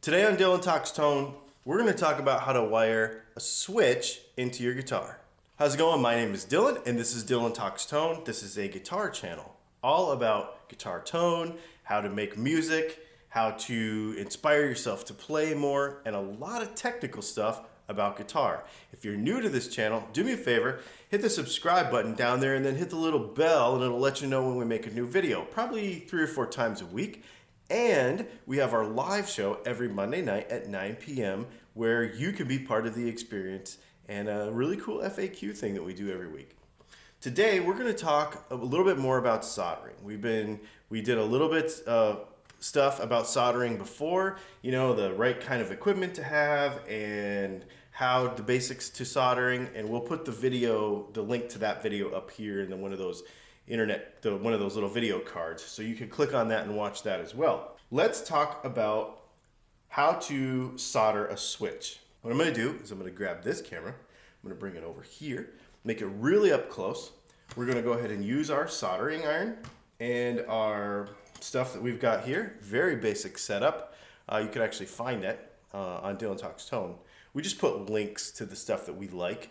Today on Dylan Talks Tone, we're going to talk about how to wire a switch into your guitar. How's it going? My name is Dylan and this is Dylan Talks Tone. This is a guitar channel all about guitar tone, how to make music, how to inspire yourself to play more, and a lot of technical stuff about guitar. If you're new to this channel, do me a favor, hit the subscribe button down there and then hit the little bell and it'll let you know when we make a new video, probably 3 or 4 times a week. And we have our live show every Monday night at 9 p.m. where you can be part of the experience and a really cool FAQ thing that we do every week. Today we're going to talk a little bit more about soldering. We did a little bit of stuff about soldering before, you know, the right kind of equipment to have and how the basics to soldering, and we'll put the link to that video up here in one of those one of those little video cards, so you can click on that and watch that as well. Let's talk about how to solder a switch. What I'm going to do is I'm going to grab this camera, I'm going to bring it over here, make it really up close. We're going to go ahead and use our soldering iron and our stuff that we've got here. Very basic setup. You can actually find it on Dylan Talks Tone. We just put links to the stuff that we like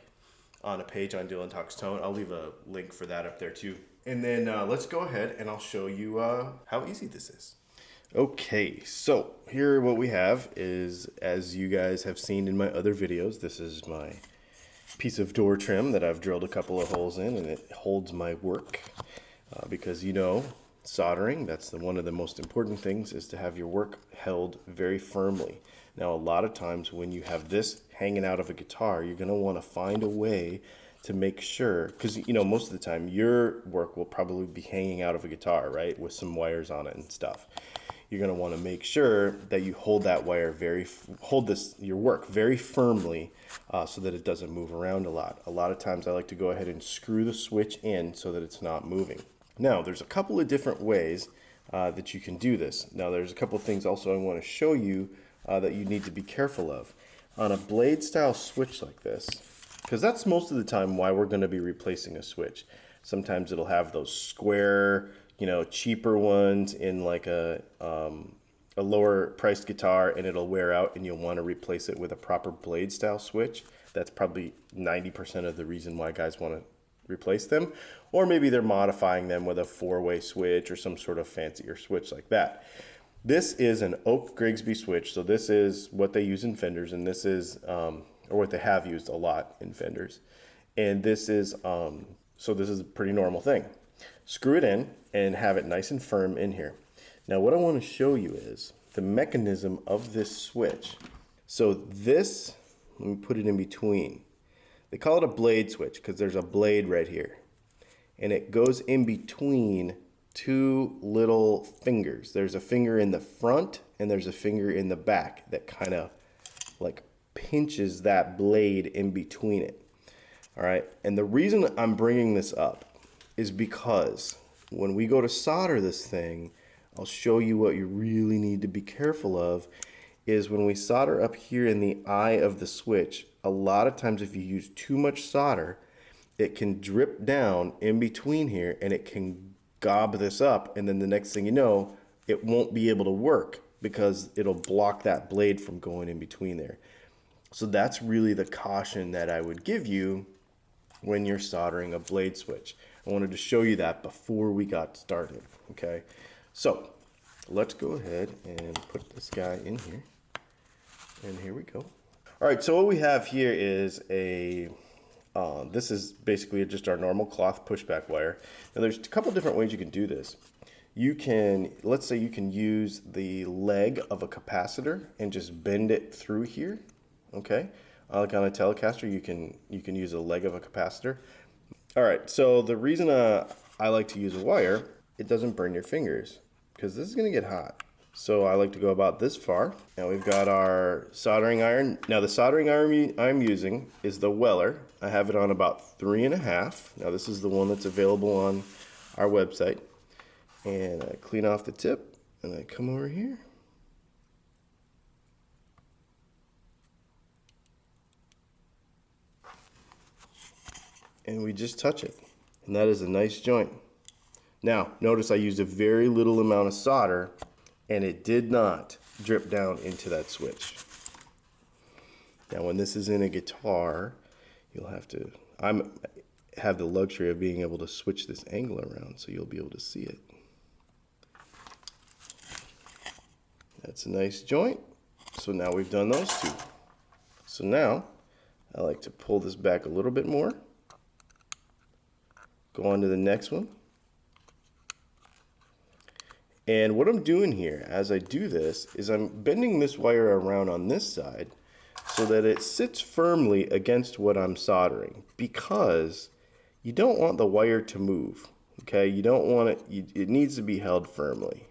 on a page on Dylan Talks Tone. I'll leave a link for that up there too. And then let's go ahead and I'll show you how easy this is. Okay, so here what we have is, as you guys have seen in my other videos, this is my piece of door trim that I've drilled a couple of holes in, and it holds my work because, you know, soldering, that's one of the most important things, is to have your work held very firmly. Now, a lot of times when you have this hanging out of a guitar, you're going to want to find a way to make sure, because, you know, most of the time your work will probably be hanging out of a guitar, right, with some wires on it and stuff. You're going to want to make sure that you hold that wire your work very firmly so that it doesn't move around a lot. A lot of times I like to go ahead and screw the switch in so that it's not moving. Now, there's a couple of different ways that you can do this. Now, there's a couple of things also I want to show you that you need to be careful of. On a blade style switch like this, because that's most of the time why we're going to be replacing a switch. Sometimes it'll have those square, you know, cheaper ones in like a lower priced guitar, and it'll wear out and you'll want to replace it with a proper blade style switch. That's probably 90% of the reason why guys want to replace them. Or maybe they're modifying them with a 4-way switch or some sort of fancier switch like that. This is an Oak Grigsby switch, so this is what they use in Fenders, and this is or what they have used a lot in Fenders. And this is so this is a pretty normal thing. Screw it in and have it nice and firm in here. Now what I want to show you is the mechanism of this switch. So this, let me put it in between. They call it a blade switch because there's a blade right here. And it goes in between 2 little fingers. There's a finger in the front and there's a finger in the back that kind of like pinches that blade in between it. All right, and the reason I'm bringing this up is because when we go to solder this thing, I'll show you what you really need to be careful of is when we solder up here in the eye of the switch, a lot of times if you use too much solder, it can drip down in between here and it can gob this up, and then the next thing you know, it won't be able to work because it'll block that blade from going in between there. So that's really the caution that I would give you when you're soldering a blade switch. I wanted to show you that before we got started, okay? So let's go ahead and put this guy in here. And here we go. All right, so what we have here is this is basically just our normal cloth pushback wire. Now there's a couple different ways you can do this. You can, let's say you can use the leg of a capacitor and just bend it through here, okay? Like on a Telecaster, you can use a leg of a capacitor. All right, so the reason I like to use a wire, it doesn't burn your fingers because this is gonna get hot. So I like to go about this far. Now we've got our soldering iron. Now the soldering iron I'm using is the Weller. I have it on about 3.5. Now this is the one that's available on our website. And I clean off the tip and I come over here. And we just touch it. And that is a nice joint. Now, notice I used a very little amount of solder and it did not drip down into that switch. Now when this is in a guitar, you'll have to, have the luxury of being able to switch this angle around so you'll be able to see it. That's a nice joint. So now we've done those two. So now I like to pull this back a little bit more. Go on to the next one. And what I'm doing here as I do this is I'm bending this wire around on this side so that it sits firmly against what I'm soldering, because you don't want the wire to move. Okay, you don't want it, it needs to be held firmly.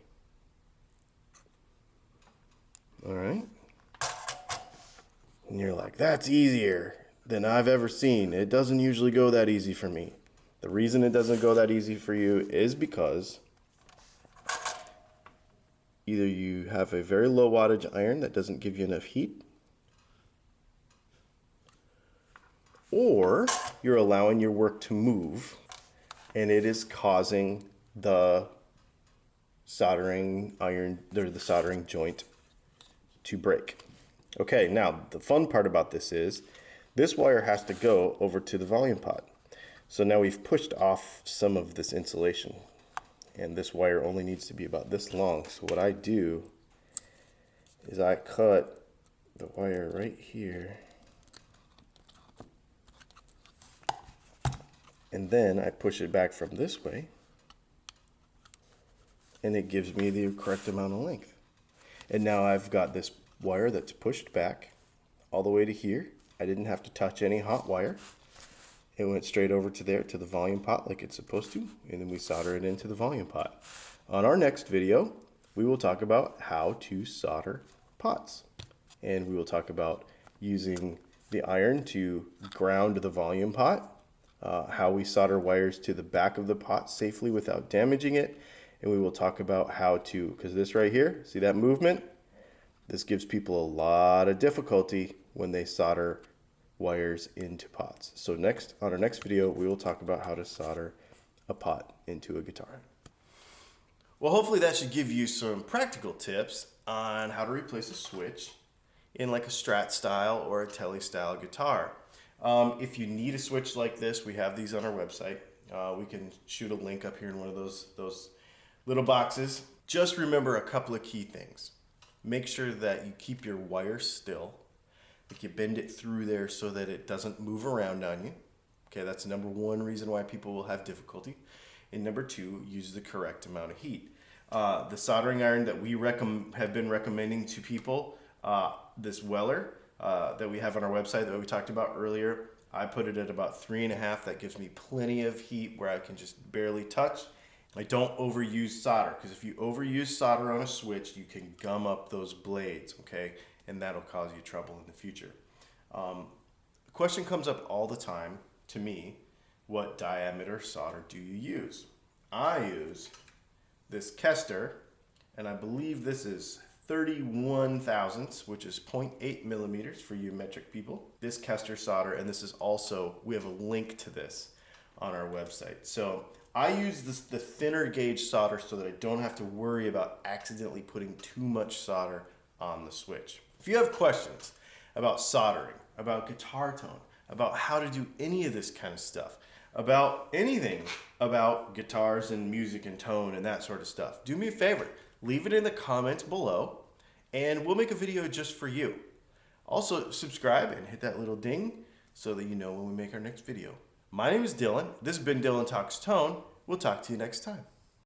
All right. And you're like, that's easier than I've ever seen. It doesn't usually go that easy for me. The reason it doesn't go that easy for you is because either you have a very low wattage iron that doesn't give you enough heat, or you're allowing your work to move and it is causing the soldering iron, or the soldering joint, to break. Okay, now the fun part about this is this wire has to go over to the volume pot. So now we've pushed off some of this insulation, and this wire only needs to be about this long. So what I do is I cut the wire right here, and then I push it back from this way, and it gives me the correct amount of length. And now I've got this wire that's pushed back all the way to here. I didn't have to touch any hot wire. It went straight over to there, to the volume pot like it's supposed to, and then we solder it into the volume pot. On our next video, we will talk about how to solder pots. And we will talk about using the iron to ground the volume pot, how we solder wires to the back of the pot safely without damaging it, and we will talk about how to, because this right here, see that movement? This gives people a lot of difficulty when they solder wires into pots. So next, on our next video, we will talk about how to solder a pot into a guitar. Well, hopefully that should give you some practical tips on how to replace a switch in like a Strat style or a Tele style guitar. If you need a switch like this, we have these on our website. We can shoot a link up here in one of those little boxes. Just remember a couple of key things. Make sure that you keep your wire still. Like you bend it through there so that it doesn't move around on you. Okay, that's number one reason why people will have difficulty. And number two, use the correct amount of heat. The soldering iron that we have been recommending to people, this Weller that we have on our website that we talked about earlier, I put it at about 3.5. That gives me plenty of heat where I can just barely touch. I don't overuse solder, because if you overuse solder on a switch, you can gum up those blades, okay? And that'll cause you trouble in the future. The question comes up all the time to me, what diameter solder do you use? I use this Kester, and I believe this is 31 thousandths, which is 0.8 millimeters for you metric people. This Kester solder, and this is also, we have a link to this on our website. So I use the thinner gauge solder so that I don't have to worry about accidentally putting too much solder on the switch. If you have questions about soldering, about guitar tone, about how to do any of this kind of stuff, about anything about guitars and music and tone and that sort of stuff, do me a favor, leave it in the comments below and we'll make a video just for you. Also, subscribe and hit that little ding so that you know when we make our next video. My name is Dylan. This has been Dylan Talks Tone. We'll talk to you next time.